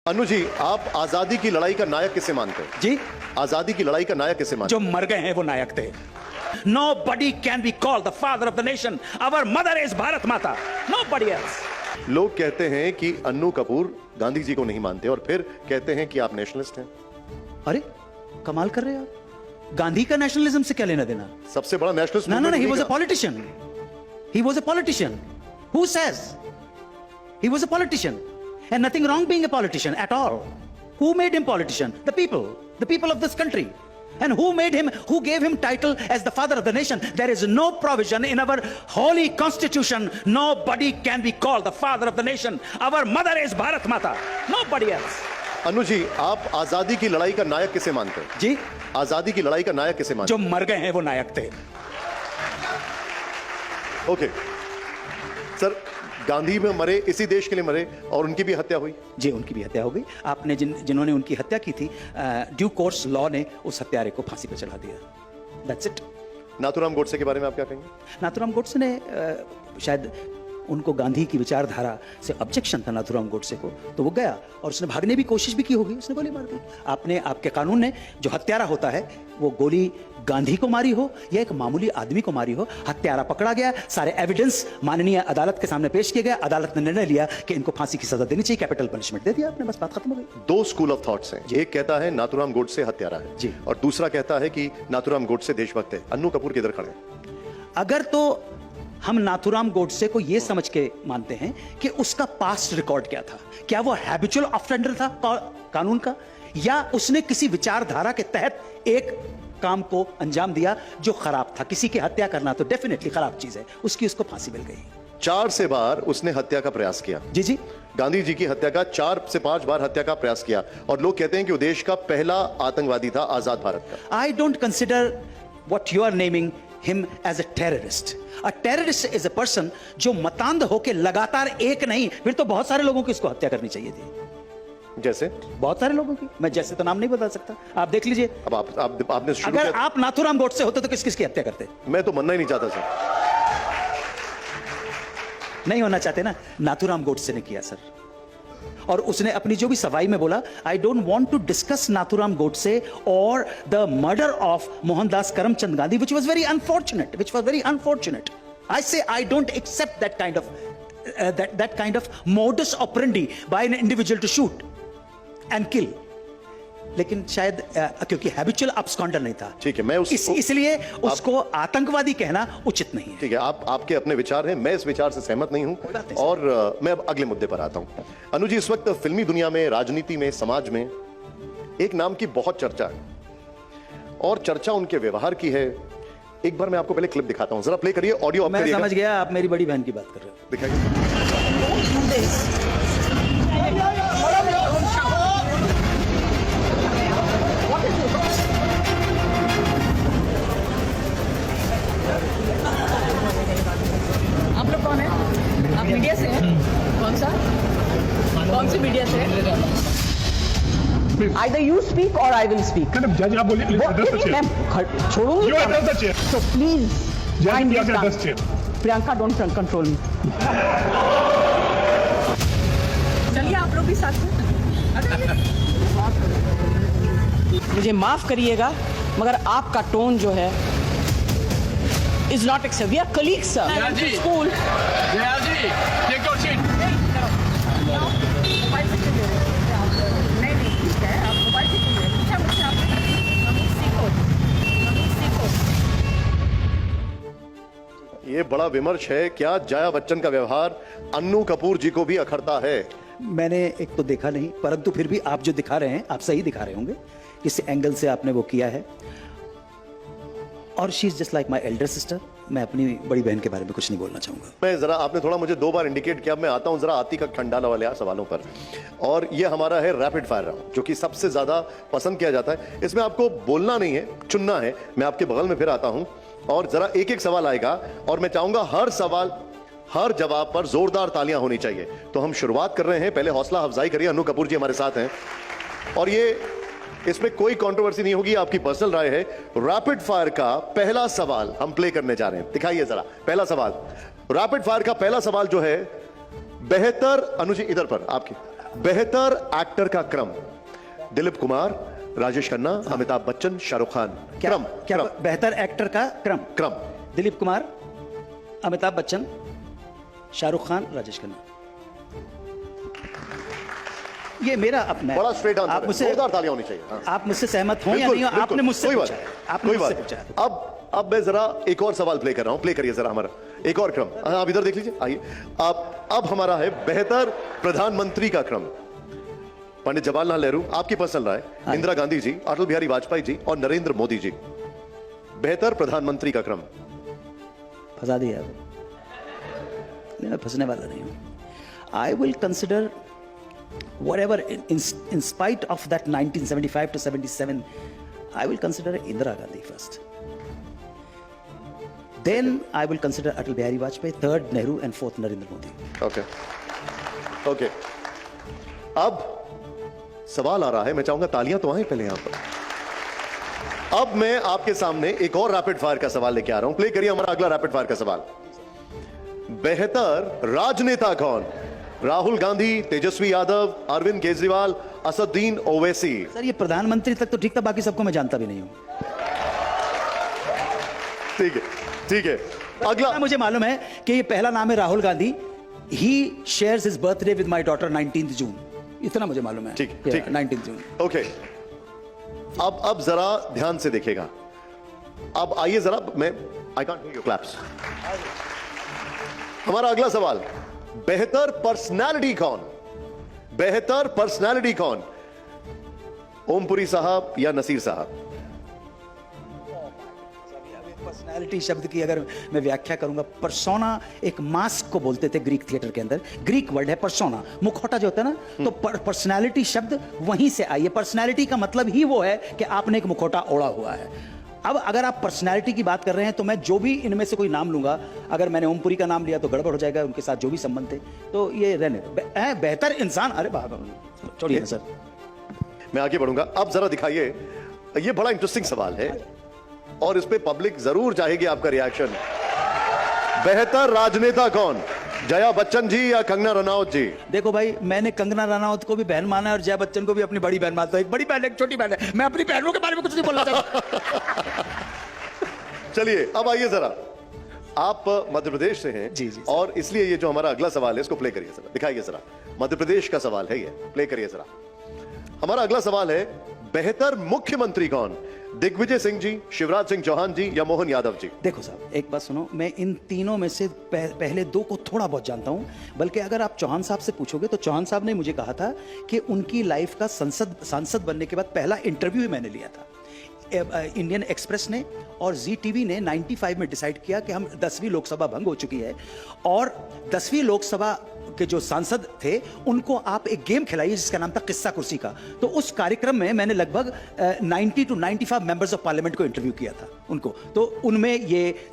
अनु जी, आप आजादी की लड़ाई का नायक किसे मानते हैं? जी, आजादी की लड़ाई का नायक किसे मानते जो मर गए हैं वो नायक थे. Nobody can be called the father of the nation. Our mother is Bharat Mata. Nobody else. हैं? लोग कहते हैं कि अन्नू कपूर गांधी जी को नहीं मानते और फिर कहते हैं कि आप नेशनलिस्ट हैं. अरे कमाल कर रहे हैं आप. गांधी का नेशनलिज्म से क्या लेना देना? सबसे बड़ा nationalist No, he was a politician. He was a politician. Who says? He was a politician. And nothing wrong being a politician at all. Who made him politician? The people of this country. And who made him, who gave him title as the father of the nation? There is no provision in our holy constitution. Nobody can be called the father of the nation. Our mother is Bharat Mata. Nobody else. Anu ji, आप आजादी की लड़ाई का नायक किसे मानते हैं? जी, आजादी की लड़ाई का नायक किसे मानते जो मर गए हैं वो नायक थे. हैं? ओके सर, गांधी में मरे, इसी देश के लिए मरे और उनकी भी हत्या हुई. जी, उनकी भी हत्या हो गई. आपने जिन्होंने उनकी हत्या की थी, ड्यू कोर्स लॉ ने उस हत्यारे को फांसी पर चढ़ा दिया. That's it. नाथूराम गोडसे के बारे में आप क्या कहेंगे? नाथूराम गोडसे ने शायद उनको गांधी की विचारधारा से ऑब्जेक्शन था नाथूराम गोडसे को, तो वो गया और उसने भागने की कोशिश भी की होगी, उसने गोली मार दी. आपके कानून ने, जो हत्यारा होता है वो गोली गांधी को मारी हो या एक मामूली आदमी को मारी हो, हत्यारा पकड़ा गया, सारे एविडेंस माननीय अदालत के सामने पेश किए गए, अदालत ने निर्णय लिया कि इनको फांसी की सजा देनी चाहिए, कैपिटल पनिशमेंट दे दिया आपने, बस बात खत्म हो गई. दो स्कूल ऑफ थॉट्स हैं. एक कहता है नाथूराम गोडसे हत्यारा है जी, और दूसरा कहता है कि नाथूराम गोडसे देशभक्त है. अन्नू कपूर किधर खड़े हैं? अगर तो हम नाथूराम गोडसे को यह समझ के मानते हैं कि उसका पास्ट रिकॉर्ड क्या था, क्या वो हैबिचुअल ऑफेंडर था कानून का, या उसने किसी विचारधारा के तहत एक काम को अंजाम दिया जो खराब था. किसी की हत्या करना तो डेफिनेटली खराब चीज है, उसको फांसी मिल गई. 4 से बार उसने हत्या का प्रयास किया. जी, गांधी जी की हत्या का 4 से 5 बार हत्या का प्रयास किया और लोग कहते हैं कि वो देश का पहला आतंकवादी था आजाद भारत का. I don't consider what you are naming him as a terrorist. A terrorist is a person जो मतांध होके लगातार एक नहीं, फिर तो बहुत सारे लोगों की इसको हत्या करनी चाहिए थी. जैसे बहुत सारे लोगों की, मैं जैसे तो नाम नहीं बता सकता, आप देख लीजिए. अब आपने शुरू अगर किया, आप नाथूराम गोडसे होते तो किस की हत्या करते? मैं तो मनना ही नहीं चाहता सर. नहीं होना चाहते ना. नाथूराम गोडसे ने किया सर, और उसने अपनी जो भी सफाई में बोला, I don't want to discuss Nathuram Godse और the murder of Mohandas Karamchand Gandhi, which was very unfortunate. I say I don't accept that kind of modus operandi by an individual to shoot and kill. लेकिन शायद क्योंकि हैबिचुअल absconder नहीं था, ठीक है, मैं इसलिए उसको आतंकवादी कहना उचित नहीं है. ठीक है, आपके अपने विचार हैं, मैं इस विचार से सहमत नहीं हूं और मैं अब अगले मुद्दे पर आता हूं. अनु जी, इस वक्त फिल्मी दुनिया में, राजनीति में, समाज में एक नाम की बहुत चर्चा है और चर्चा उनके व्यवहार की है. एक बार मैं आपको पहले क्लिप दिखाता हूं, जरा प्ले करिए. ऑडियो मैं समझ गया, आप मेरी बड़ी बहन की बात कर रहे हो. दिखाइए. आप लोग कौन है? आप मीडिया से हैं? कौन सी मीडिया से? Either you speak or I will speak. Madam, judge, आप बोलिए, please address the chair. मैं छोड़ूंगी. You address the chair. So please, Judge, please address chair. Priyanka, don't control me. चलिए आप लोग भी साथ में. मुझे माफ करिएगा, मगर आपका टोन जो है is not acceptable. We are colleagues, sir. School. Jaya ji, take your seat. ये बड़ा विमर्श है. क्या जया बच्चन का व्यवहार अन्नू कपूर जी को भी अखरता है? मैंने एक तो देखा नहीं, परंतु फिर भी आप जो दिखा रहे हैं, आप सही दिखा रहे होंगे. किस एंगल से आपने वो किया है. और she is just like my elder sister. मैं अपनी बड़ी बहन के बारे में कुछ नहीं बोलना चाहूंगा. मैं जरा, आपने थोड़ा मुझे 2 बार इंडिकेट किया. मैं आता हूं जरा आती का खंडाला वाले सवालों पर. और ये हमारा है रैपिड फायर राउंड, जो कि सबसे ज्यादा पसंद किया जाता है. इसमें आपको बोलना नहीं है, चुनना है. मैं आपके बगल में फिर आता हूं और जरा एक सवाल आएगा और मैं चाहूंगा हर सवाल, हर जवाब पर जोरदार तालियां होनी चाहिए. तो हम शुरुआत कर रहे हैं. पहले हौसला अफजाई करिए. अन्नू कपूर जी हमारे साथ हैं और इसमें कोई कंट्रोवर्सी नहीं होगी, आपकी पर्सनल राय है. रैपिड फायर का पहला सवाल हम प्ले करने जा रहे हैं. दिखाइए जरा पहला सवाल. रैपिड फायर का पहला सवाल जो है, बेहतर, अनु जी इधर पर आपकी, बेहतर एक्टर का क्रम, दिलीप कुमार, राजेश खन्ना, अमिताभ बच्चन, शाहरुख खान। क्या क्रम क्या क्रम बेहतर एक्टर का क्रम? क्रम। दिलीप कुमार, अमिताभ बच्चन, शाहरुख खान, राजेश खन्ना। ये मेरा अपना है। बड़ा स्ट्रेट आंसर आप है, मुझसे जोरदार तालियां होनी चाहिए। हाँ। आप मुझसे सहमत हो या बिल्कुल, नहीं हो? बिल्कुल, आपने मुझसे कोई पूछा बात, है। आपने कोई मुझसे बात। पूछा है। अब मैं जरा एक और सवाल प्ले कर रहा हूं, प्ले करिए जरा हमारा एक और क्रम। हाँ, आप इधर देख लीजिए, आइए। अब हमारा है बेहतर प्रधानमंत्री का क्रम। पंडित जवाहरलाल नेहरू, आपकी पर्सनल राय, इंदिरा गांधी जी, अटल बिहारी वाजपेयी जी और नरेंद्र मोदी जी। बेहतर प्रधानमंत्री का क्रम। फंसा दिया आप। नहीं, मैं फंसने वाला नहीं हूं। I will consider whatever in spite of that 1975 to 77, I will consider Indira Gandhi first. Then I will consider Atal Bihari Vajpayee, third Nehru, and fourth Narendra Modi. Okay. अब सवाल आ रहा है, मैं चाहूंगा तालियां तो आए पहले यहां पर। अब मैं आपके सामने एक और रैपिड फायर का सवाल लेके आ रहा हूं। प्ले करिए हमारा अगला रैपिड फायर का सवाल। बेहतर राजनेता कौन? राहुल गांधी, तेजस्वी यादव, अरविंद केजरीवाल, असदुद्दीन ओवैसी। सर, ये प्रधानमंत्री तक तो ठीक था, बाकी सबको मैं जानता भी नहीं हूं। ठीक है, ठीक है। अगला मुझे मालूम है कि ये पहला नाम है Rahul Gandhi. He shares his birthday with my daughter 19 June. इतना मुझे मालूम है। ठीक, ठीक। 19 जून। ओके। अब जरा ध्यान से देखिएगा। अब आइए जरा, मैं I can't hear your claps. हमारा अगला सवाल, बेहतर पर्सनालिटी कौन? बेहतर पर्सनालिटी कौन? ओमपुरी साहब या नसीर साहब? पर्सनालिटी शब्द की अगर मैं व्याख्या करूंगा, पर्सोना एक मास्क को बोलते थे ग्रीक थिएटर के अंदर। ग्रीक वर्ड है पर्सोना, मुखौटा जो होता है ना, तो पर्सनालिटी शब्द वहीं से आई है। पर्सनालिटी का मतलब ही वो है कि आपने एक मुखौटा ओढ़ा हुआ है। अब अगर आप पर्सनालिटी की बात कर रहे हैं तो मैं जो भी इनमें से कोई नाम लूंगा, अगर मैंने ओमपुरी का नाम लिया तो गड़बड़ हो जाएगा, उनके साथ जो भी संबंध थे, तो ये रहने बेहतर इंसान। अरे बाबा, छोड़िए सर, मैं आगे बढ़ूंगा। अब जरा दिखाइए, ये बड़ा इंटरेस्टिंग सवाल है और इस पे पब्लिक जरूर चाहेगी आपका रिएक्शन। बेहतर राजनेता कौन? जया बच्चन जी या कंगना रनौत जी? देखो भाई, मैंने कंगना रनौत को भी बहन माना है और जया बच्चन को भी अपनी बड़ी बहन मानता हूं। एक बड़ी बहन, एक छोटी बहन है। मैं अपनी बहनों के बारे में कुछ नहीं बोलना चाहता। चलिए, अब आइए जरा, आप मध्य प्रदेश से हैं जी, जी, और इसलिए ये जो हमारा अगला सवाल है इसको प्ले करिए जरा, दिखाइए जरा। मध्य प्रदेश का सवाल है ये, प्ले करिए जरा। हमारा अगला सवाल है, बेहतर मुख्यमंत्री कौन? दिग्विजय सिंह जी, शिवराज सिंह चौहान जी या मोहन यादव जी? देखो साहब, एक बात सुनो, मैं इन तीनों में से पहले दो को थोड़ा बहुत जानता हूं। बल्कि अगर आप चौहान साहब से पूछोगे तो चौहान साहब ने मुझे कहा था कि उनकी लाइफ का सांसद बनने के बाद पहला इंटरव्यू ही मैंने लिया था। इंडियन एक्सप्रेस ने और जी टीवी ने 95 में डिसाइड किया कि हम 10वीं लोकसभा भंग हो चुकी है और 10वीं लोकसभा के जो सांसद थे उनको आप एक गेम खिलाइए जिसका नाम था किस्सा कुर्सी का। तो उस कार्यक्रम में मैंने लगभग 90 to 95 मेंबर्स ऑफ पार्लियामेंट को इंटरव्यू किया था उनको। तो उनमें ये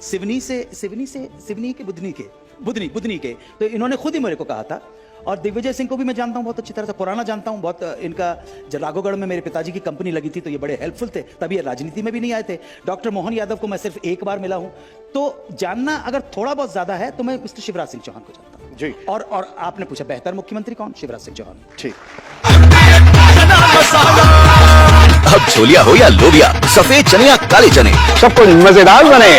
बुधनी के तो इन्होंने खुद ही मेरे को कहा था। और दिग्विजय सिंह को भी मैं जानता हूं बहुत अच्छी तरह से, पुराना जानता हूं बहुत। इनका जब राघोगढ़ में मेरे पिताजी की कंपनी लगी थी तो ये बड़े हेल्पफुल थे, तभी ये राजनीति में भी नहीं आए थे। डॉक्टर मोहन यादव को मैं सिर्फ एक बार मिला हूं। तो जानना अगर थोड़ा बहुत ज्यादा है तो मैं मिस्टर शिवराज सिंह चौहान को जानता हूं जी। और आपने पूछा बेहतर मुख्यमंत्री कौन? शिवराज सिंह चौहान। ठीक। अब छोलिया हो या लोबिया, सफेद चने या काले चने, सब कुछ मजेदार बने।